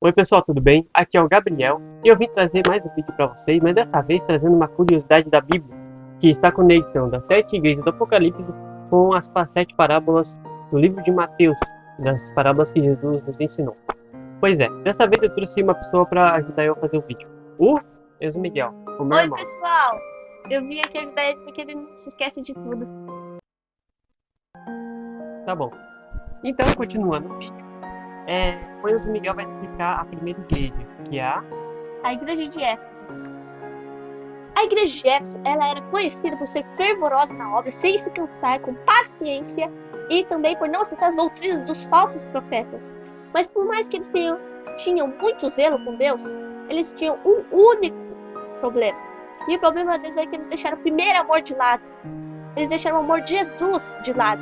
Oi pessoal, tudo bem? Aqui é o Gabriel e eu vim trazer mais um vídeo para vocês, mas dessa vez trazendo uma curiosidade da Bíblia, que está conectando as 7 igrejas do Apocalipse com as 7 parábolas do livro de Mateus, das parábolas que Jesus nos ensinou. Pois é, dessa vez eu trouxe uma pessoa para ajudar eu a fazer o vídeo, o Enzo Miguel, o meu Oi, irmão. pessoal! Eu vim aqui ajudar ele porque ele não se esquece de tudo. Tá bom. Então, continuando o vídeo, o Enzo Miguel vai explicar a primeira igreja, que é A igreja de Éfeso. A igreja de Éfeso, ela era conhecida por ser fervorosa na obra, sem se cansar, com paciência e também por não aceitar as doutrinas dos falsos profetas. Mas por mais que eles tinham muito zelo com Deus, eles tinham um único problema. E o problema deles é que eles deixaram o primeiro amor de lado. Eles deixaram o amor de Jesus de lado.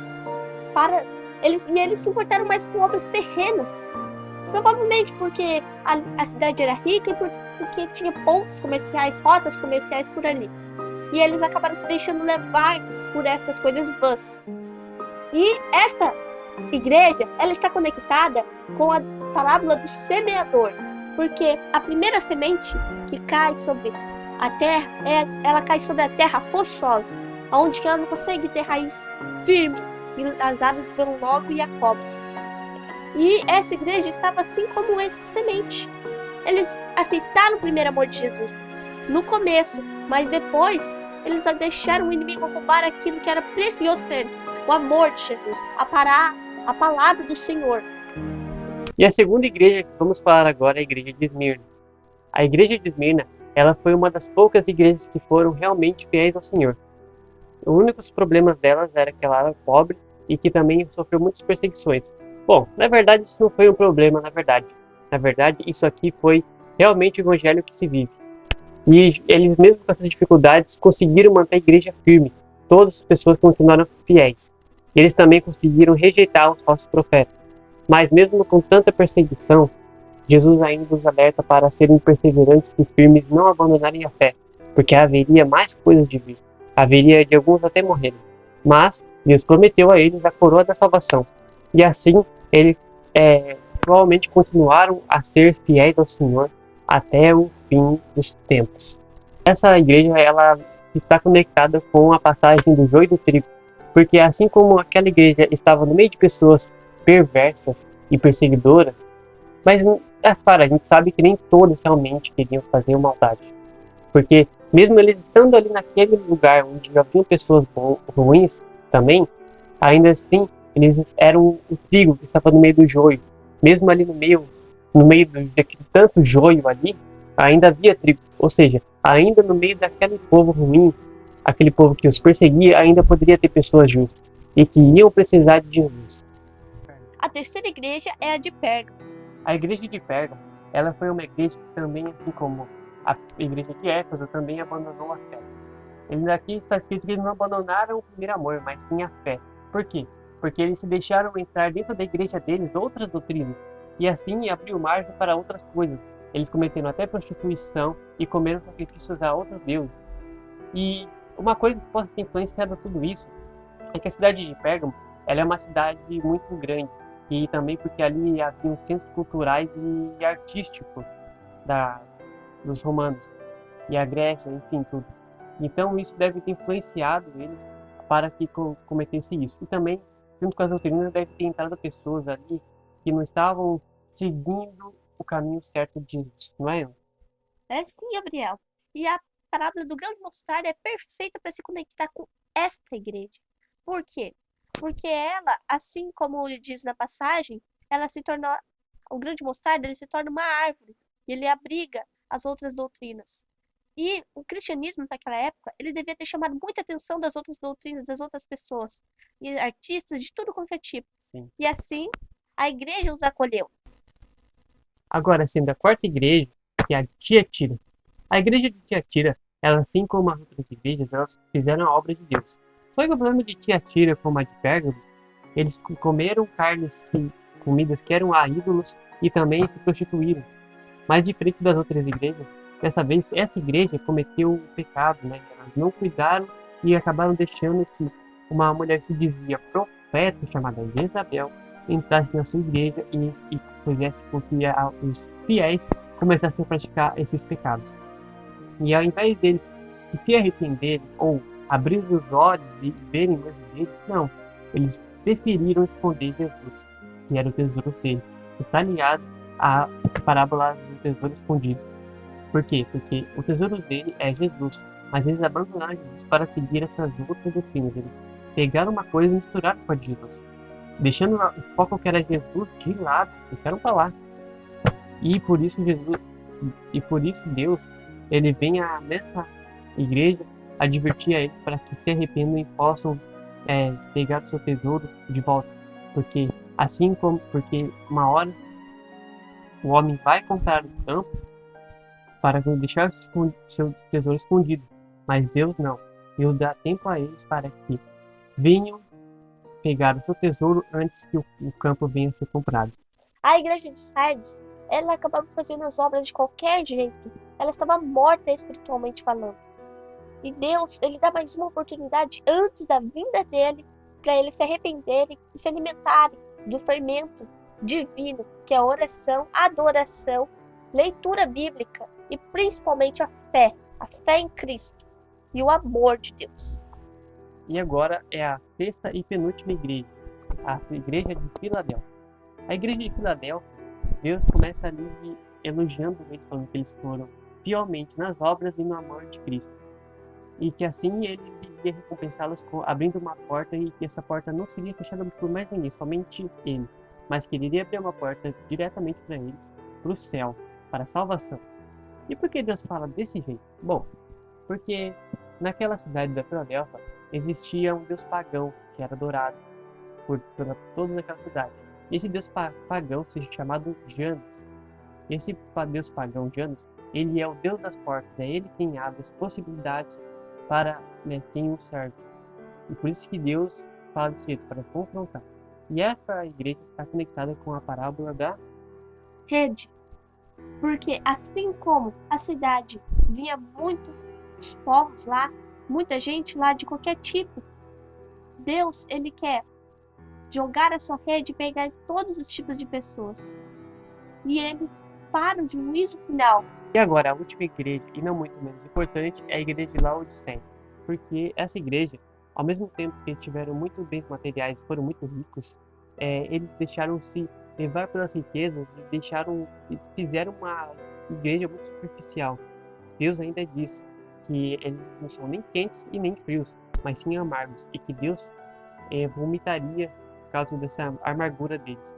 Eles se importaram mais com obras terrenas. Provavelmente porque a cidade era rica e porque tinha pontos comerciais, rotas comerciais por ali. E eles acabaram se deixando levar por estas coisas vãs. E esta igreja, ela está conectada com a parábola do semeador. Porque a primeira semente que cai sobre a terra, ela cai sobre a terra rochosa, onde ela não consegue ter raiz firme. E as aves vão logo e a cobrem. E essa igreja estava assim como essa semente. Eles aceitaram o primeiro amor de Jesus no começo, mas depois eles deixaram o inimigo roubar aquilo que era precioso para eles, o amor de Jesus, a palavra do Senhor. E a segunda igreja que vamos falar agora é a igreja de Esmirna. A igreja de Esmirna, ela foi uma das poucas igrejas que foram realmente fiéis ao Senhor. Os únicos problemas delas era que ela era pobre e que também sofreu muitas perseguições. Bom, na verdade isso não foi um problema, na verdade. Na verdade, isso aqui foi realmente o evangelho que se vive. E eles, mesmo com essas dificuldades, conseguiram manter a igreja firme. Todas as pessoas continuaram fiéis. Eles também conseguiram rejeitar os falsos profetas. Mas mesmo com tanta perseguição, Jesus ainda nos alerta para serem perseverantes e firmes e não abandonarem a fé, porque haveria mais coisas de vir. Haveria de alguns até morrerem. Mas Deus prometeu a eles a coroa da salvação. E assim, eles provavelmente continuaram a ser fiéis ao Senhor até o fim dos tempos. Essa igreja, ela está conectada com a passagem do joio e do trigo, porque assim como aquela igreja estava no meio de pessoas perversas e perseguidoras, mas é claro, a gente sabe que nem todos realmente queriam fazer maldade, porque mesmo eles estando ali naquele lugar onde já tinham pessoas ruins também, ainda assim eles eram o trigo que estava no meio do joio. Mesmo ali no meio daquele tanto joio ali, ainda havia trigo. Ou seja, ainda no meio daquele povo ruim, aquele povo que os perseguia, ainda poderia ter pessoas justas e que iam precisar de Jesus. A terceira igreja é a de Pérgamo. A igreja de Pérgamo, ela foi uma igreja que também, assim como a igreja de Éfeso, também abandonou a fé. Aqui está escrito que eles não abandonaram o primeiro amor, mas sim a fé. Por quê? Porque eles se deixaram entrar dentro da igreja deles outras doutrinas, e assim abriu margem para outras coisas. Eles cometeram até prostituição e comeram sacrifícios a outros deuses. E uma coisa que possa ter influenciado tudo isso é que a cidade de Pérgamo, ela é uma cidade muito grande, e também porque ali havia centros culturais e artísticos da, dos romanos, e a Grécia, enfim, tudo. Então isso deve ter influenciado eles para que cometessem isso. E também, junto com as doutrinas, deve ter entrado pessoas ali que não estavam seguindo o caminho certo de Jesus, não é? É sim, Gabriel. E a parábola do grão de mostarda é perfeita para se conectar com esta igreja. Por quê? Porque ela, assim como ele diz na passagem, ela se torna o grão de mostarda, ele se torna uma árvore e ele abriga as outras doutrinas. E o cristianismo naquela época, ele devia ter chamado muita atenção das outras doutrinas, das outras pessoas, e artistas de tudo quanto é tipo. Sim. E assim, a igreja os acolheu. Agora, sendo a quarta igreja, que é a de Tiatira. A igreja de Tiatira, ela, assim como as outras igrejas, elas fizeram a obra de Deus. Só que o problema de Tiatira, como a de Pérgamo, eles comeram carnes e comidas que eram a ídolos e também se prostituíram. Mas diferente das outras igrejas, dessa vez essa igreja cometeu um pecado, né? Elas não cuidaram e acabaram deixando que uma mulher que se dizia profeta, chamada Jezabel, entrasse na sua igreja e fizesse com que os fiéis começassem a praticar esses pecados. E ao invés deles se arrependerem ou abrir os olhos e verem os deles, não. Eles preferiram esconder Jesus, que era o tesouro dele. Está ligado à parábola do tesouro escondido. Por quê? Porque o tesouro dele é Jesus, mas eles abandonaram Jesus para seguir essas outras doutrinas. Eles pegaram uma coisa e misturaram com a de Jesus, deixando o foco que era Jesus de lado, deixaram para lá. E por isso Deus, ele vem nessa igreja advertir a eles para que se arrependam e possam pegar o seu tesouro de volta. Porque porque uma hora o homem vai comprar o campo para deixar o seu tesouro escondido, mas Deus não. Deus dá tempo a eles para que venham pegar o seu tesouro antes que o campo venha a ser comprado. A igreja de Sardes, ela acabava fazendo as obras de qualquer jeito. Ela estava morta espiritualmente falando. E Deus, ele dá mais uma oportunidade antes da vinda dele para eles se arrependerem e se alimentarem do fermento divino, que é a oração, a adoração, leitura bíblica e principalmente a fé em Cristo e o amor de Deus. E agora é a sexta e penúltima igreja, a igreja de Filadélfia. A igreja de Filadélfia, Deus começa ali elogiando eles, falando que eles foram fielmente nas obras e no amor de Cristo. E que assim ele iria recompensá-los abrindo uma porta, e que essa porta não seria fechada por mais ninguém, somente ele, mas que ele iria abrir uma porta diretamente para eles, para o céu, para a salvação. E por que Deus fala desse jeito? Bom, porque naquela cidade da Filadélfia existia um deus pagão que era adorado por toda aquela cidade. Esse deus pagão se chamado Janus. Esse deus pagão Janus, ele é o deus das portas, é ele quem abre as possibilidades para quem o serve. E por isso que Deus fala desse jeito, para confrontar. E essa igreja está conectada com a parábola da rede. Porque assim como a cidade vinha muitos povos lá, muita gente lá de qualquer tipo, Deus, ele quer jogar a sua rede e pegar todos os tipos de pessoas. E ele, para o juízo final. E agora, a última igreja, e não muito menos importante, é a igreja de Laodiceia. Porque essa igreja, ao mesmo tempo que tiveram muitos bens materiais e foram muito ricos, eles deixaram-se levar pelas riquezas e fizeram uma igreja muito superficial. Deus ainda diz que eles não são nem quentes e nem frios, mas sim amargos, e que Deus vomitaria por causa dessa amargura deles,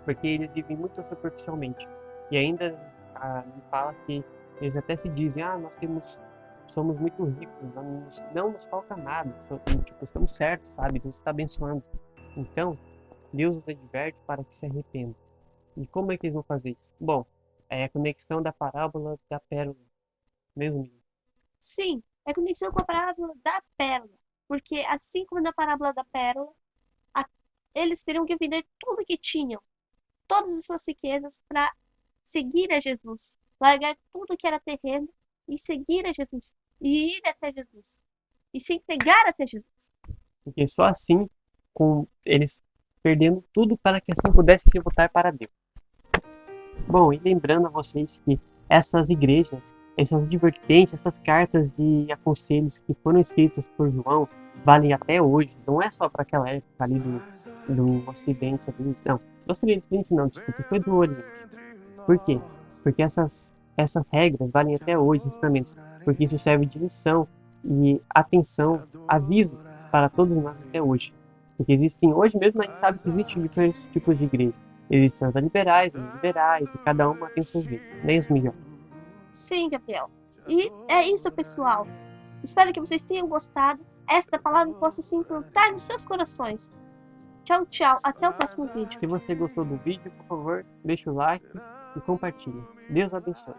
porque eles vivem muito superficialmente. E ainda me fala que eles até se dizem, somos muito ricos, não nos falta nada, estamos certos, sabe? Deus está abençoando. Então, Deus os adverte para que se arrependam. E como é que eles vão fazer isso? Bom, é a conexão da parábola da pérola, mesmo? Sim, é a conexão com a parábola da pérola, porque assim como na parábola da pérola, eles teriam que vender tudo que tinham, todas as suas riquezas, para seguir a Jesus, largar tudo que era terreno e seguir a Jesus, e ir até Jesus, e se entregar até Jesus. Porque só assim, com eles perdendo tudo para que assim pudessem se voltar para Deus. Bom, e lembrando a vocês que essas igrejas, essas advertências, essas cartas de aconselhos que foram escritas por João, valem até hoje. Não é só para aquela época ali do Ocidente, não. Do Ocidente não, desculpa, foi do Oriente. Por quê? Porque essas regras valem até hoje, ensinamentos, porque isso serve de lição e atenção, aviso para todos nós até hoje. Porque existem, hoje mesmo a gente sabe que existem diferentes tipos de igreja. Existem as liberais, e cada uma tem o seu jeito. Nem os Miguel. Sim, Gabriel. E é isso, pessoal. Espero que vocês tenham gostado. Esta palavra possa se implantar nos seus corações. Tchau, tchau. Até o próximo vídeo. Se você gostou do vídeo, por favor, deixa o like e compartilhe. Deus abençoe.